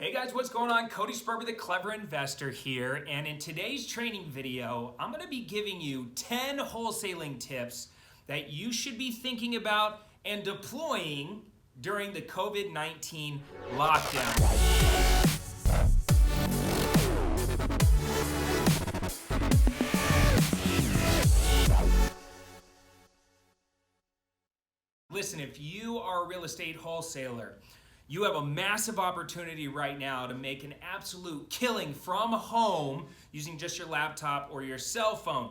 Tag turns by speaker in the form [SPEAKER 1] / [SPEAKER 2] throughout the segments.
[SPEAKER 1] Hey guys, what's going on? Cody Sperber, the Clever Investor here, and in today's training video, I'm going to be giving you 10 wholesaling tips that you should be thinking about and deploying during the COVID-19 lockdown. Listen, if you are a real estate wholesaler, you have a massive opportunity right now to make an absolute killing from home using just your laptop or your cell phone.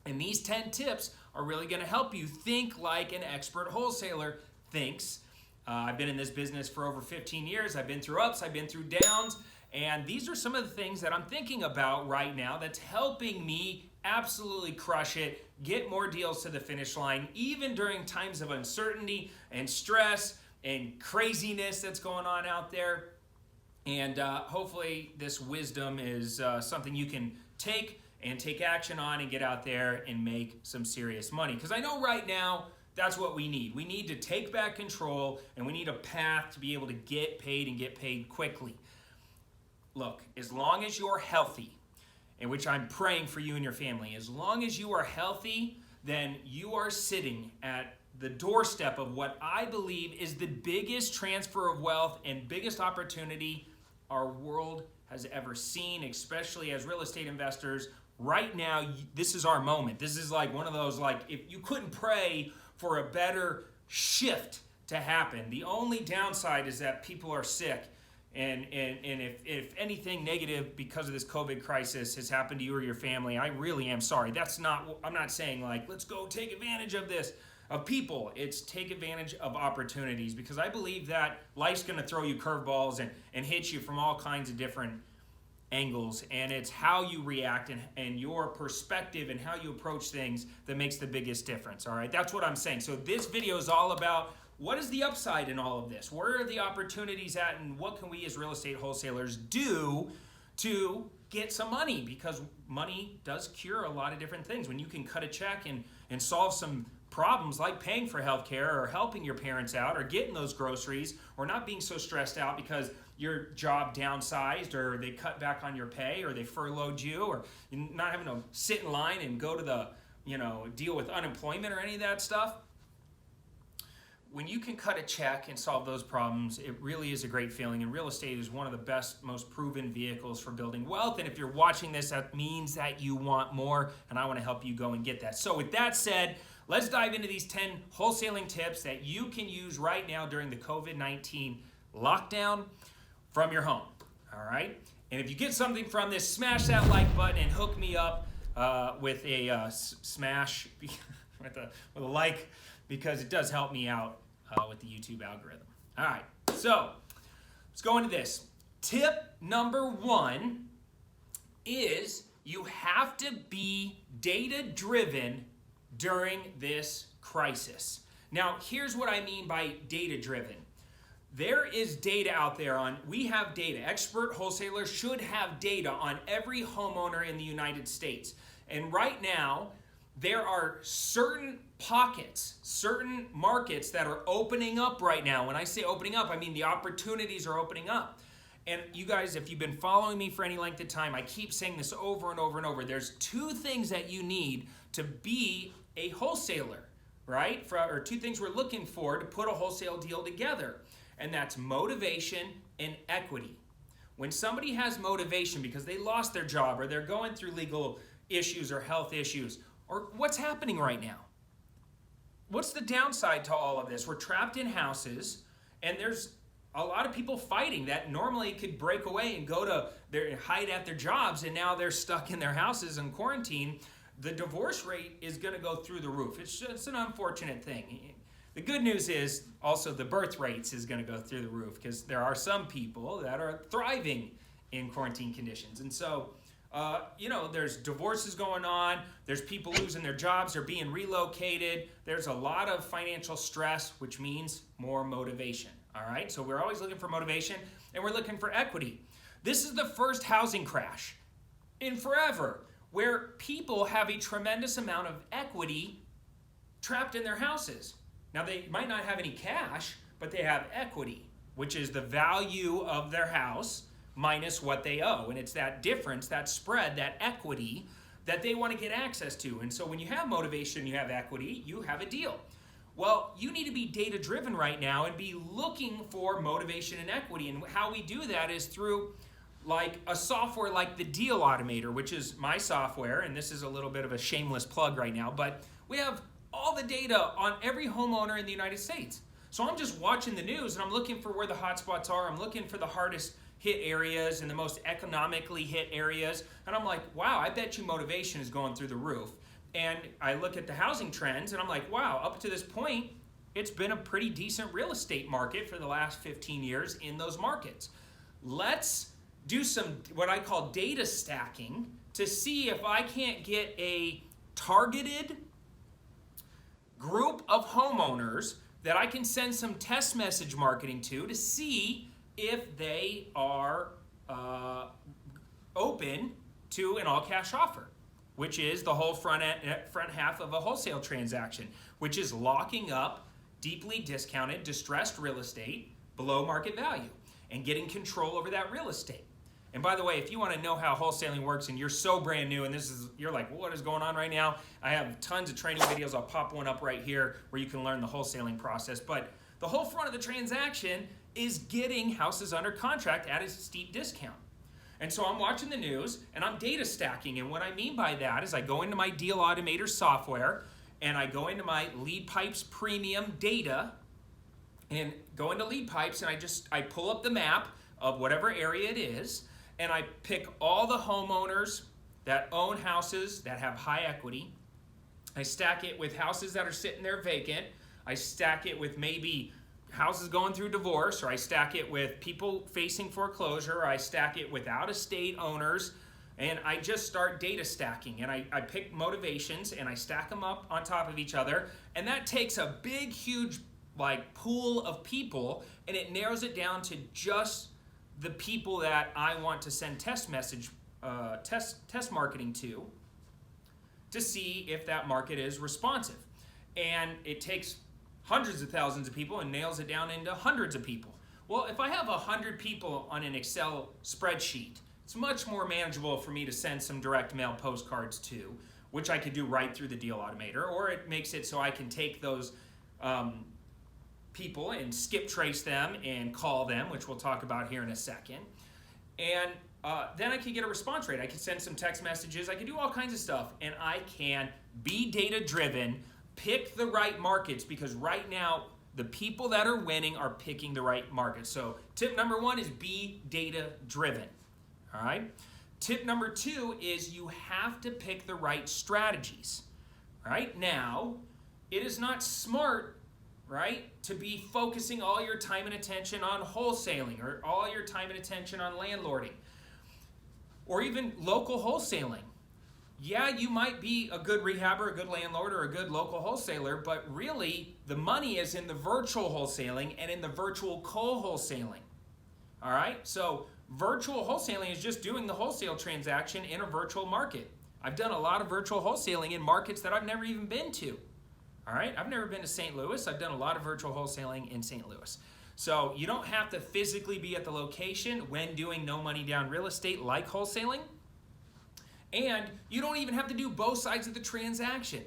[SPEAKER 1] And these 10 tips are really going to help you think like an expert wholesaler thinks. I've been in this business for over 15 years. I've been through ups, I've been through downs, and these are some of the things that I'm thinking about right now that's helping me absolutely crush it, get more deals to the finish line, even during times of uncertainty and stress and craziness that's going on out there. And hopefully this wisdom is something you can take action on and get out there and make some serious money. Because I know right now that's what we need. We need to take back control, and we need a path to be able to get paid and get paid quickly. Look, as long as you're healthy, in which I'm praying for you and your family, as long as you are healthy, then you are sitting at the doorstep of what I believe is the biggest transfer of wealth and biggest opportunity our world has ever seen, especially as real estate investors. Right now, this is our moment. This is like one of those, like, if you couldn't pray for a better shift to happen. The only downside is that people are sick. And if anything negative because of this COVID crisis has happened to you or your family, I really am sorry. I'm not saying like, let's go take advantage of this, of people. It's take advantage of opportunities, because I believe that life's going to throw you curveballs and hit you from all kinds of different angles. And it's how you react and your perspective and how you approach things that makes the biggest difference. All right, that's what I'm saying. So this video is all about what is the upside in all of this? Where are the opportunities at, and what can we as real estate wholesalers do to get some money? Because money does cure a lot of different things. When you can cut a check and solve some problems like paying for healthcare or helping your parents out or getting those groceries or not being so stressed out because your job downsized or they cut back on your pay or they furloughed you, or you're not having to sit in line and go to the, deal with unemployment or any of that stuff. When you can cut a check and solve those problems, it really is a great feeling. And real estate is one of the best, most proven vehicles for building wealth. And if you're watching this, that means that you want more, and I want to help you go and get that. So with that said, let's dive into these 10 wholesaling tips that you can use right now during the COVID-19 lockdown from your home. All right? And if you get something from this, smash that like button and hook me up with a smash with a like, because it does help me out with the YouTube algorithm. All right, so let's go into this. Tip number 1 is you have to be data-driven during this crisis. Now, here's what I mean by data-driven. There is data out there we have data. Expert wholesalers should have data on every homeowner in the United States. And right now, there are certain pockets, certain markets that are opening up right now. When I say opening up, I mean the opportunities are opening up. And you guys, if you've been following me for any length of time, I keep saying this over and over and over. There's 2 things that you need to be a wholesaler, right? Or 2 things we're looking for to put a wholesale deal together. And that's motivation and equity. When somebody has motivation because they lost their job or they're going through legal issues or health issues, or what's happening right now? What's the downside to all of this? We're trapped in houses, and there's a lot of people fighting that normally could break away and go to hide at their jobs, and now they're stuck in their houses in quarantine. The divorce rate is going to go through the roof. It's an unfortunate thing. The good news is also the birth rates is going to go through the roof, because there are some people that are thriving in quarantine conditions. And so there's divorces going on, there's people losing their jobs, they're being relocated, there's a lot of financial stress, which means more motivation, all right? So we're always looking for motivation, and we're looking for equity. This is the first housing crash in forever where people have a tremendous amount of equity trapped in their houses. Now, they might not have any cash, but they have equity. which is the value of their house minus what they owe. And it's that difference, that spread, that equity that they want to get access to. And so when you have motivation, you have equity, you have a deal. Well, you need to be data-driven right now and be looking for motivation and equity. And how we do that is through like a software like the Deal Automator, which is my software, and this is a little bit of a shameless plug right now, but we have all the data on every homeowner in the United States. So I'm just watching the news and I'm looking for where the hotspots are. I'm looking for the hardest hit areas and the most economically hit areas. And I'm like, wow, I bet you motivation is going through the roof. And I look at the housing trends and I'm like, wow, up to this point, it's been a pretty decent real estate market for the last 15 years in those markets. Let's do some what I call data stacking to see if I can't get a targeted group of homeowners that I can send some test message marketing to see if they are open to an all-cash offer, which is the whole front half of a wholesale transaction, which is locking up deeply discounted, distressed real estate below market value and getting control over that real estate. And by the way, if you want to know how wholesaling works and you're so brand new and you're like, what is going on right now? I have tons of training videos. I'll pop one up right here where you can learn the wholesaling process. But the whole front of the transaction is getting houses under contract at a steep discount. And so I'm watching the news and I'm data stacking. And what I mean by that is I go into my Deal Automator software and I go into my Lead Pipes Premium data and go into Lead Pipes and I pull up the map of whatever area it is. And I pick all the homeowners that own houses that have high equity. I stack it with houses that are sitting there vacant. I stack it with maybe houses going through divorce, or I stack it with people facing foreclosure, or I stack it with out-of-state owners. And I just start data stacking. And I pick motivations and I stack them up on top of each other. And that takes a big, huge pool of people and it narrows it down to just the people that I want to send test marketing to see if that market is responsive. And it takes hundreds of thousands of people and nails it down into hundreds of people. Well, if I have 100 people on an Excel spreadsheet, it's much more manageable for me to send some direct mail postcards to, which I could do right through the Deal Automator, or it makes it so I can take those people and skip trace them and call them, which we'll talk about here in a second. And then I can get a response rate. I can send some text messages. I can do all kinds of stuff. And I can be data driven, pick the right markets, because right now the people that are winning are picking the right markets. So tip number 1 is be data driven. All right. Tip number 2 is you have to pick the right strategies. Right now, it is not smart, right, to be focusing all your time and attention on wholesaling or all your time and attention on landlording or even local wholesaling. Yeah, you might be a good rehabber, a good landlord, or a good local wholesaler, but really the money is in the virtual wholesaling and in the virtual co-wholesaling. All right, so virtual wholesaling is just doing the wholesale transaction in a virtual market. I've done a lot of virtual wholesaling in markets that I've never even been to. All right, I've never been to St. Louis. I've done a lot of virtual wholesaling in St. Louis. So you don't have to physically be at the location when doing no money down real estate like wholesaling. And you don't even have to do both sides of the transaction,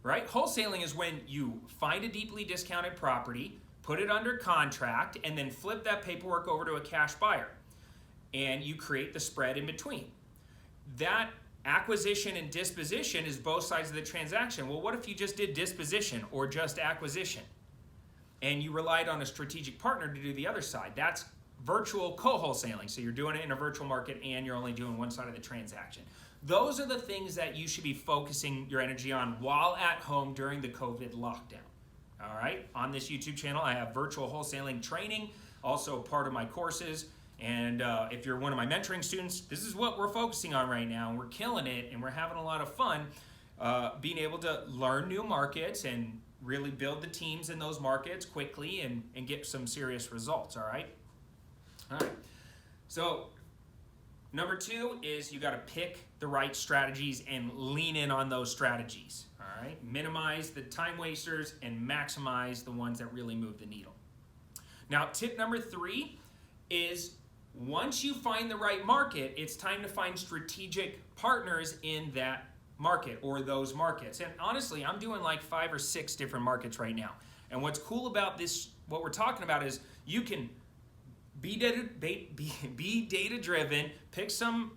[SPEAKER 1] right? Wholesaling is when you find a deeply discounted property, put it under contract, and then flip that paperwork over to a cash buyer. And you create the spread in between. That acquisition and disposition is both sides of the transaction. Well, what if you just did disposition or just acquisition and you relied on a strategic partner to do the other side? That's virtual co-wholesaling. So you're doing it in a virtual market and you're only doing one side of the transaction. Those are the things that you should be focusing your energy on while at home during the COVID lockdown. All right, on this YouTube channel, I have virtual wholesaling training, also part of my courses. And if you're one of my mentoring students, this is what we're focusing on right now. And we're killing it and we're having a lot of fun being able to learn new markets and really build the teams in those markets quickly and get some serious results, all right? All right, so number 2 is you gotta pick the right strategies and lean in on those strategies, all right? Minimize the time wasters and maximize the ones that really move the needle. Now, tip number 3 is once you find the right market, it's time to find strategic partners in that market or those markets. And honestly, I'm doing like 5 or 6 different markets right now. And what's cool about this, what we're talking about, is you can be data-driven, pick some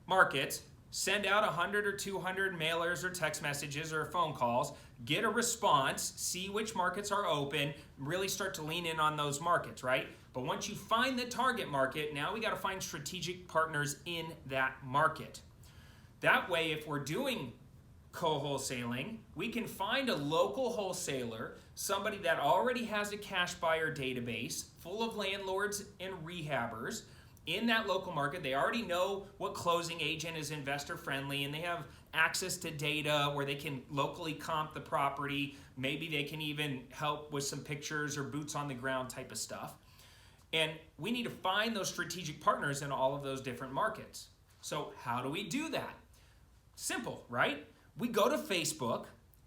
[SPEAKER 1] markets, send out 100 or 200 mailers or text messages or phone calls, get a response, see which markets are open, really start to lean in on those markets, right? But once you find the target market, now we got to find strategic partners in that market. That way, if we're doing co-wholesaling, we can find a local wholesaler, somebody that already has a cash buyer database full of landlords and rehabbers in that local market. They already know what closing agent is investor friendly, and they have access to data where they can locally comp the property. Maybe they can even help with some pictures or boots on the ground type of stuff. And we need to find those strategic partners in all of those different markets. So how do we do that? Simple, right? We go to Facebook,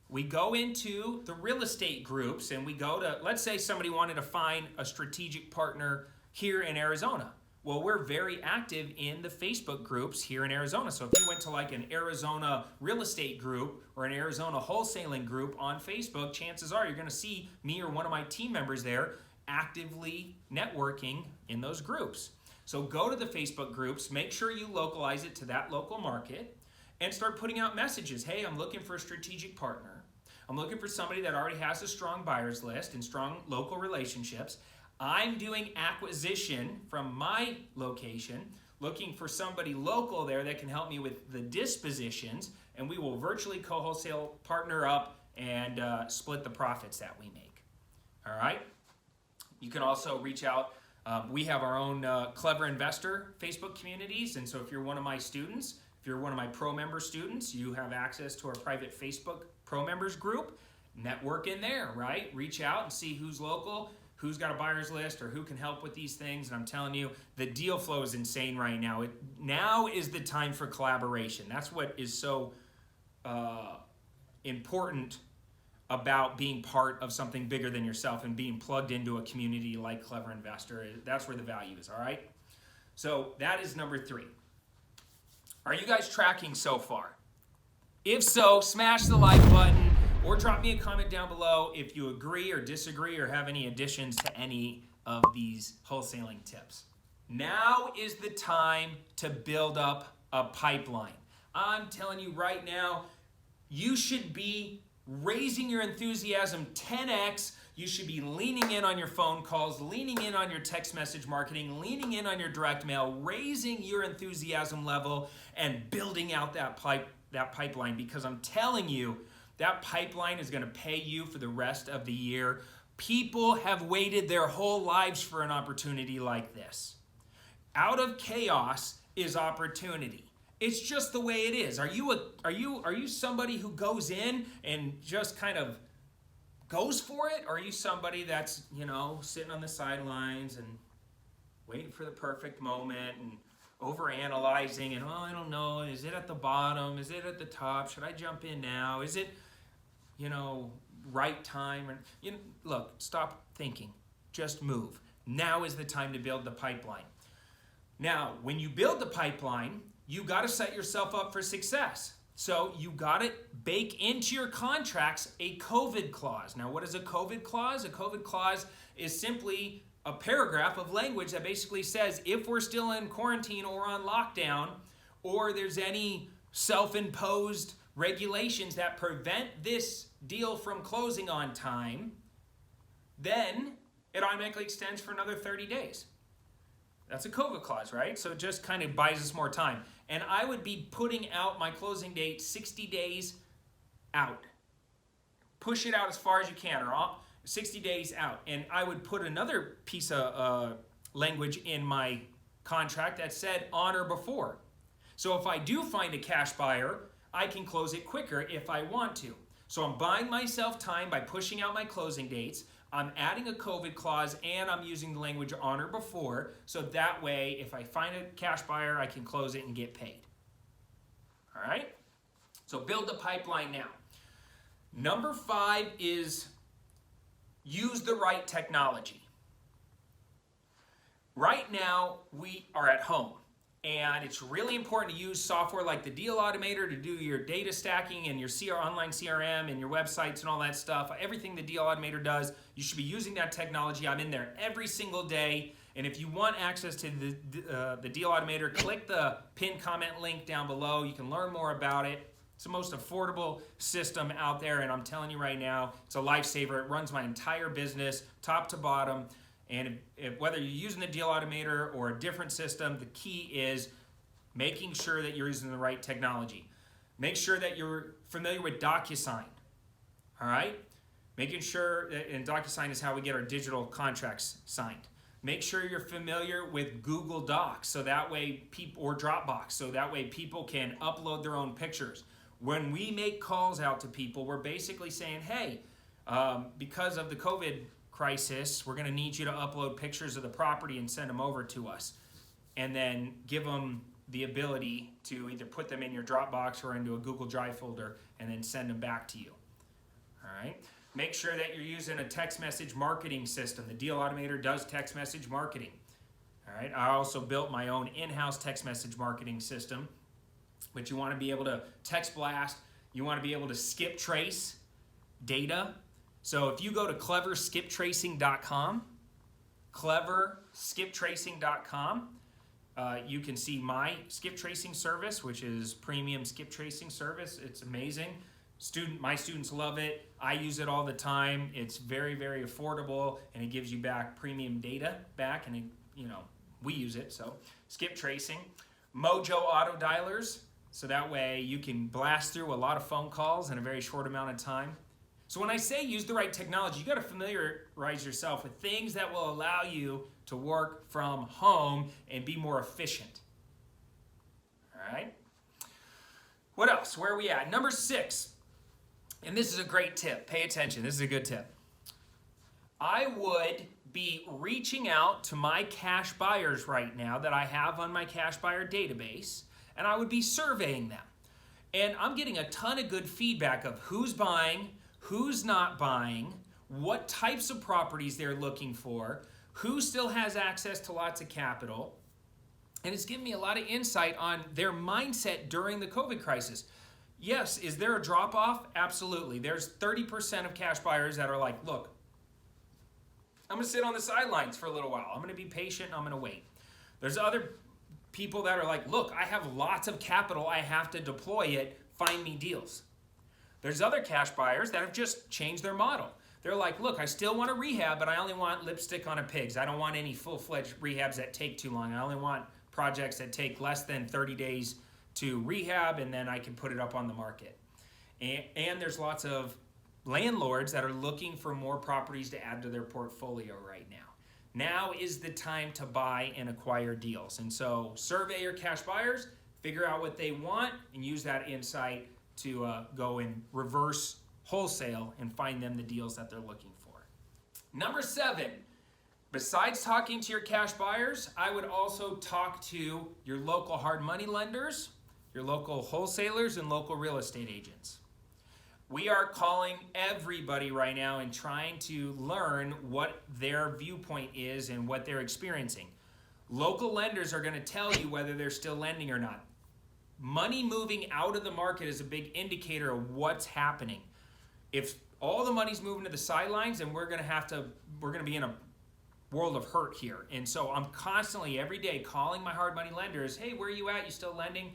[SPEAKER 1] we go into the real estate groups, and we go to, let's say somebody wanted to find a strategic partner here in Arizona. Well, we're very active in the Facebook groups here in Arizona. So if you went to like an Arizona real estate group or an Arizona wholesaling group on Facebook, chances are you're going to see me or one of my team members there actively networking in those groups. So go to the Facebook groups, make sure you localize it to that local market, and start putting out messages. Hey, I'm looking for a strategic partner. I'm looking for somebody that already has a strong buyers list and strong local relationships. I'm doing acquisition from my location, looking for somebody local there that can help me with the dispositions, and we will virtually co-wholesale, partner up, and split the profits that we make. All right? You can also reach out. We have our own Clever Investor Facebook communities, and so if you're one of my students, if you're one of my pro member students, you have access to our private Facebook pro members group. Network in there, right? Reach out and see who's local, who's got a buyer's list, or who can help with these things. And I'm telling you, the deal flow is insane right now. Now is the time for collaboration. That's what is so important about being part of something bigger than yourself and being plugged into a community like Clever Investor. That's where the value is, all right? So that is number 3. Are you guys tracking so far? If so, smash the like button or drop me a comment down below if you agree or disagree or have any additions to any of these wholesaling tips. Now is the time to build up a pipeline. I'm telling you right now, you should be raising your enthusiasm 10x. You should be leaning in on your phone calls, leaning in on your text message marketing, leaning in on your direct mail, raising your enthusiasm level and building out that pipeline, because I'm telling you, that pipeline is going to pay you for the rest of the year. People have waited their whole lives for an opportunity like this. Out of chaos is opportunity. It's just the way it is. Are you somebody who goes in and just kind of goes for it? Or are you somebody that's, sitting on the sidelines and waiting for the perfect moment and overanalyzing and, I don't know, is it at the bottom? Is it at the top? Should I jump in now? Is it, right time? Look, stop thinking. Just move. Now is the time to build the pipeline. Now, when you build the pipeline, you got to set yourself up for success. So you got to bake into your contracts a COVID clause. Now, what is a COVID clause? A COVID clause is simply a paragraph of language that basically says if we're still in quarantine or on lockdown, or there's any self-imposed regulations that prevent this deal from closing on time, then it automatically extends for another 30 days. That's a COVID clause, right? So it just kind of buys us more time. And I would be putting out my closing date 60 days out. Push it out as far as you can, or 60 days out. And I would put another piece of language in my contract that said on or before. So if I do find a cash buyer, I can close it quicker if I want to. So I'm buying myself time by pushing out my closing dates. I'm adding a COVID clause, and I'm using the language on or before, so that way, if I find a cash buyer, I can close it and get paid. All right? So build the pipeline now. Number 5 is use the right technology. Right now, we are at home, and it's really important to use software like the Deal Automator to do your data stacking and your online CRM and your websites and all that stuff. Everything the Deal Automator does, you should be using that technology. I'm in there every single day, and if you want access to the Deal Automator, click the pinned comment link down below. You can learn more about it. It's the most affordable system out there, and I'm telling you right now, it's a lifesaver. It runs my entire business, top to bottom. And whether you're using the Deal Automator or a different system, the key is making sure that you're using the right technology. Make sure that you're familiar with DocuSign, all right? Making sure, and DocuSign is how we get our digital contracts signed. Make sure you're familiar with Google Docs, so that way or Dropbox, so that way people can upload their own pictures. When we make calls out to people, we're basically saying, hey, because of the COVID crisis, we're going to need you to upload pictures of the property and send them over to us, and then give them the ability to either put them in your Dropbox or into a Google Drive folder and then send them back to you. All right. Make sure that you're using a text message marketing system. The Deal Automator does text message marketing. All right. I also built my own in-house text message marketing system, but you want to be able to text blast. You want to be able to skip trace data. So if you go to cleverskiptracing.com, you can see my skip tracing service, which is premium skip tracing service. It's amazing. My students love it. I use it all the time. It's very, very affordable, and it gives you back premium data back, and we use it. So skip tracing. Mojo auto dialers, so that way you can blast through a lot of phone calls in a very short amount of time. So when I say use the right technology, you got to familiarize yourself with things that will allow you to work from home and be more efficient. All right. What else? Where are we at? Number 6. And this is a great tip. Pay attention. This is a good tip. I would be reaching out to my cash buyers right now that I have on my cash buyer database, and I would be surveying them. And I'm getting a ton of good feedback of who's buying, who's not buying, what types of properties they're looking for, who still has access to lots of capital, and it's given me a lot of insight on their mindset during the COVID crisis. Yes, is there a drop-off? Absolutely. There's 30% of cash buyers that are like, look, I'm going to sit on the sidelines for a little while. I'm going to be patient. I'm going to wait. There's other people that are like, look, I have lots of capital. I have to deploy it. Find me deals. There's other cash buyers that have just changed their model. They're like, look, I still want a rehab, but I only want lipstick on a pig's. I don't want any full-fledged rehabs that take too long. I only want projects that take less than 30 days to rehab, and then I can put it up on the market. And there's lots of landlords that are looking for more properties to add to their portfolio right now. Now is the time to buy and acquire deals. And so survey your cash buyers, figure out what they want, and use that insight to go and reverse wholesale and find them the deals that they're looking for. Number 7, besides talking to your cash buyers, I would also talk to your local hard money lenders, your local wholesalers, and local real estate agents. We are calling everybody right now and trying to learn what their viewpoint is and what they're experiencing. Local lenders are going to tell you whether they're still lending or not. Money moving out of the market is a big indicator of what's happening. If all the money's moving to the sidelines, then we're going to be in a world of hurt here. And so I'm constantly every day calling my hard money lenders, hey, where are you at? You still lending?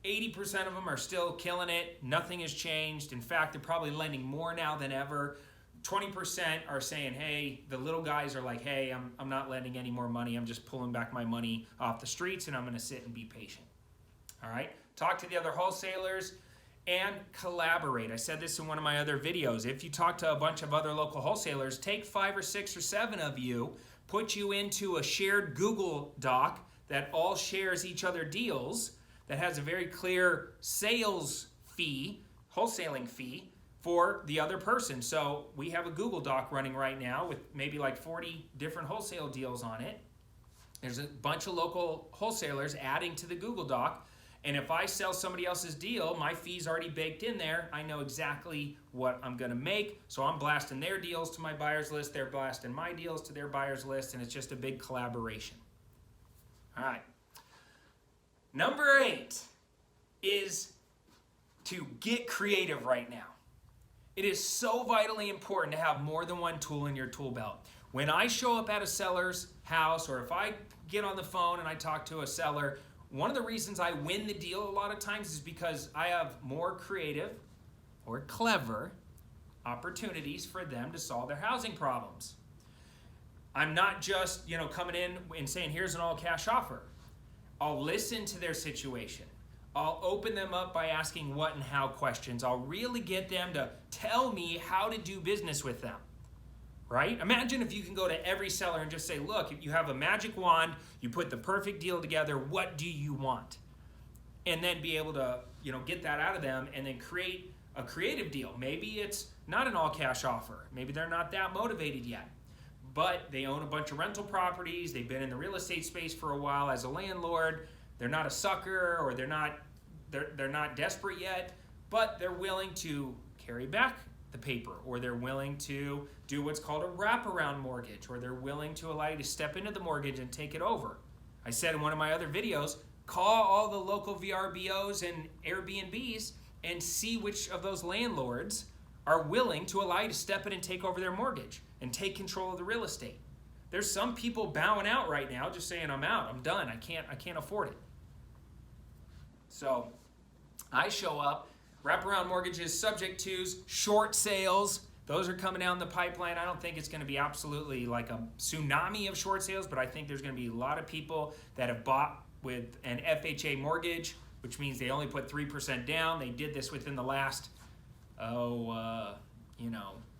[SPEAKER 1] 80% of them are still killing it. Nothing has changed. In fact, they're probably lending more now than ever. 20% are saying, hey, the little guys are like, hey, I'm not lending any more money. I'm just pulling back my money off the streets, and I'm going to sit and be patient. All right? Talk to the other wholesalers and collaborate. I said this in one of my other videos. If you talk to a bunch of other local wholesalers, take 5 or 6 or 7 of you, put you into a shared Google Doc that all shares each other deals, that has a very clear sales fee, wholesaling fee for the other person. So we have a Google Doc running right now with maybe like 40 different wholesale deals on it. There's a bunch of local wholesalers adding to the Google Doc, And if I sell somebody else's deal, my fee's already baked in there. I know exactly what I'm gonna make. So I'm blasting their deals to my buyer's list, they're blasting my deals to their buyer's list, and it's just a big collaboration. All right. Number 8 is to get creative right now. It is so vitally important to have more than one tool in your tool belt. When I show up at a seller's house, or if I get on the phone and I talk to a seller, one of the reasons I win the deal a lot of times is because I have more creative or clever opportunities for them to solve their housing problems. I'm not just, coming in and saying, here's an all-cash offer. I'll listen to their situation. I'll open them up by asking what and how questions. I'll really get them to tell me how to do business with them. Right? Imagine if you can go to every seller and just say, look, if you have a magic wand, you put the perfect deal together, what do you want? And then be able to, get that out of them and then create a creative deal. Maybe it's not an all-cash offer. Maybe they're not that motivated yet, but they own a bunch of rental properties. They've been in the real estate space for a while as a landlord. They're not a sucker, or they're not desperate yet, but they're willing to carry back the paper, or they're willing to do what's called a wraparound mortgage, or they're willing to allow you to step into the mortgage and take it over. I said in one of my other videos, call all the local VRBOs and Airbnbs and see which of those landlords are willing to allow you to step in and take over their mortgage and take control of the real estate. There's some people bowing out right now, just saying, I'm out, I'm done, I can't afford it. So I show up. Wraparound mortgages, subject twos, short sales, those are coming down the pipeline. I don't think it's going to be absolutely like a tsunami of short sales, but I think there's going to be a lot of people that have bought with an FHA mortgage, which means they only put 3% down. They did this within the last,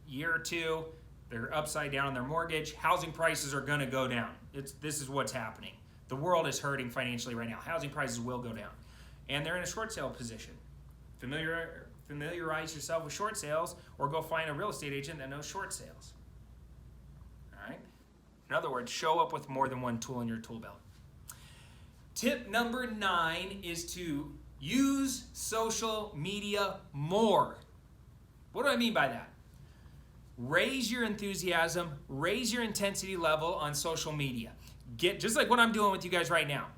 [SPEAKER 1] year or two. They're upside down on their mortgage. Housing prices are going to go down. This is what's happening. The world is hurting financially right now. Housing prices will go down. And they're in a short sale position. Familiarize yourself with short sales, or go find a real estate agent that knows short sales. All right? In other words, show up with more than one tool in your tool belt. Tip number 9 is to use social media more. What do I mean by that? Raise your enthusiasm, raise your intensity level on social media. Just like what I'm doing with you guys right now.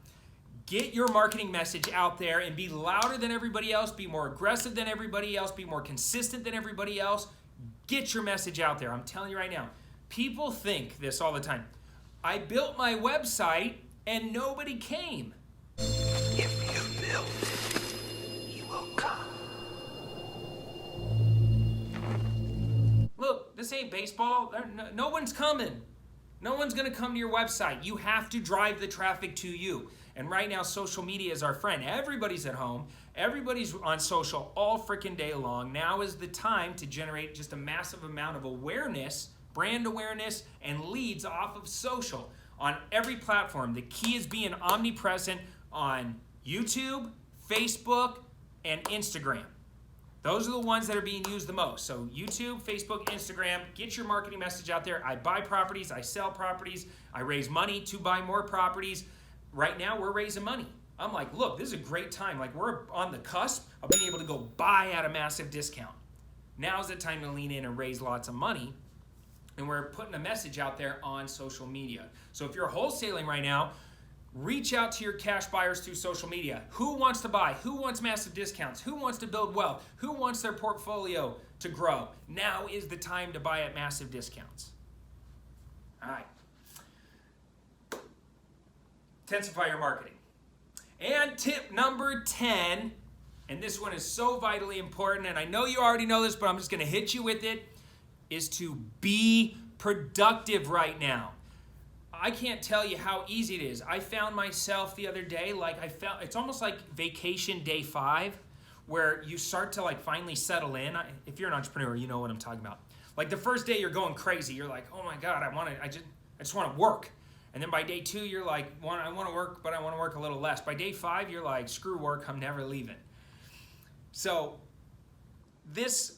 [SPEAKER 1] Get your marketing message out there and be louder than everybody else, be more aggressive than everybody else, be more consistent than everybody else. Get your message out there. I'm telling you right now, people think this all the time. I built my website and nobody came.
[SPEAKER 2] If you build it, he will come.
[SPEAKER 1] Look, this ain't baseball. No one's coming. No one's going to come to your website. You have to drive the traffic to you. And right now, social media is our friend. Everybody's at home. Everybody's on social all freaking day long. Now is the time to generate just a massive amount of awareness, brand awareness, and leads off of social on every platform. The key is being omnipresent on YouTube, Facebook, and Instagram. Those are the ones that are being used the most. So YouTube, Facebook, Instagram, get your marketing message out there. I buy properties, I sell properties, I raise money to buy more properties. Right now, we're raising money. I'm like, look, this is a great time. Like, we're on the cusp of being able to go buy at a massive discount. Now's the time to lean in and raise lots of money. And we're putting a message out there on social media. So if you're wholesaling right now, reach out to your cash buyers through social media. Who wants to buy? Who wants massive discounts? Who wants to build wealth? Who wants their portfolio to grow? Now is the time to buy at massive discounts. All right. Intensify your marketing. And tip number 10, and this one is so vitally important, and I know you already know this, but I'm just going to hit you with it, is to be productive right now. I can't tell you how easy it is. I found myself the other day, it's almost like vacation day 5, where you start to finally settle in. If you're an entrepreneur, you know what I'm talking about. Like the first day you're going crazy. You're like, oh my God, I just want to work. And then by day 2, you're like, I want to work, but I want to work a little less. By day 5, you're like, screw work, I'm never leaving. So this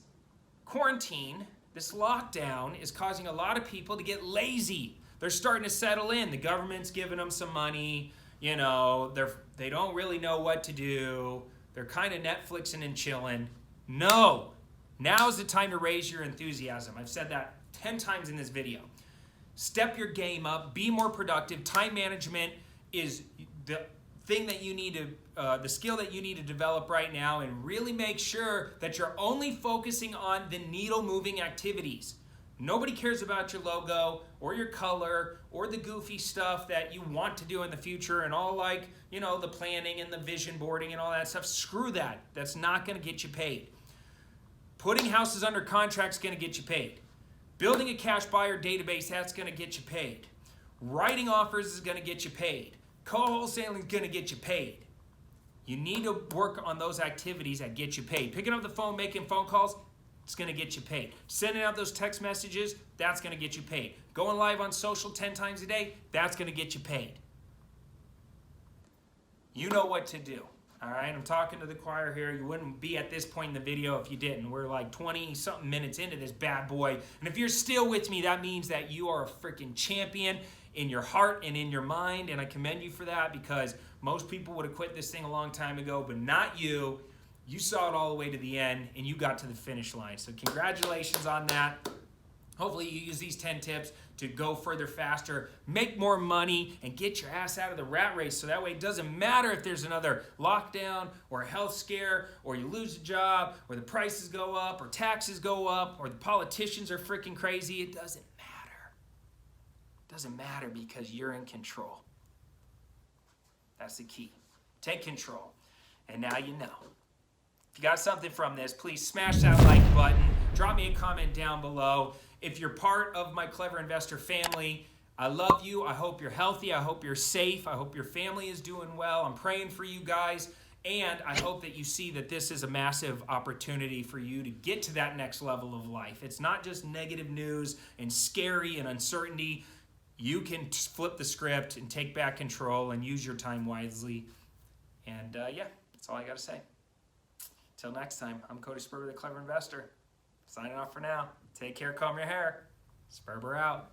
[SPEAKER 1] quarantine, this lockdown is causing a lot of people to get lazy. They're starting to settle in. The government's giving them some money. you know, they don't really know what to do. They're kind of Netflixing and chilling. No, now's the time to raise your enthusiasm. I've said that 10 times in this video. Step your game up, be more productive. Time management is the thing that you need to, the skill that you need to develop right now, and really make sure that you're only focusing on the needle moving activities. Nobody cares about your logo or your color or the goofy stuff that you want to do in the future and all, like, you know, the planning and the vision boarding and all that stuff. Screw that. That's not going to get you paid. Putting houses under contract is going to get you paid. Building a cash buyer database, that's going to get you paid. Writing offers is going to get you paid. Co-wholesaling is going to get you paid. You need to work on those activities that get you paid. Picking up the phone, making phone calls, it's going to get you paid. Sending out those text messages, that's going to get you paid. Going live on social 10 times a day, that's going to get you paid. You know what to do. All right, I'm talking to the choir here. You wouldn't be at this point in the video if you didn't. We're like 20-something minutes into this bad boy. And if you're still with me, that means that you are a freaking champion in your heart and in your mind. And I commend you for that, because most people would have quit this thing a long time ago, but not you. You saw it all the way to the end, and you got to the finish line. So congratulations on that. Hopefully you use these 10 tips to go further faster, make more money, and get your ass out of the rat race. So that way it doesn't matter if there's another lockdown or a health scare, or you lose a job, or the prices go up, or taxes go up, or the politicians are freaking crazy. It doesn't matter. It doesn't matter, because you're in control. That's the key. Take control. And now you know. If you got something from this, please smash that like button. Drop me a comment down below. If you're part of my Clever Investor family, I love you. I hope you're healthy. I hope you're safe. I hope your family is doing well. I'm praying for you guys. And I hope that you see that this is a massive opportunity for you to get to that next level of life. It's not just negative news and scary and uncertainty. You can flip the script and take back control and use your time wisely. And yeah, that's all I got to say. Till next time, I'm Cody Sperber, the Clever Investor. Signing off for now. Take care, comb your hair. Sperber out.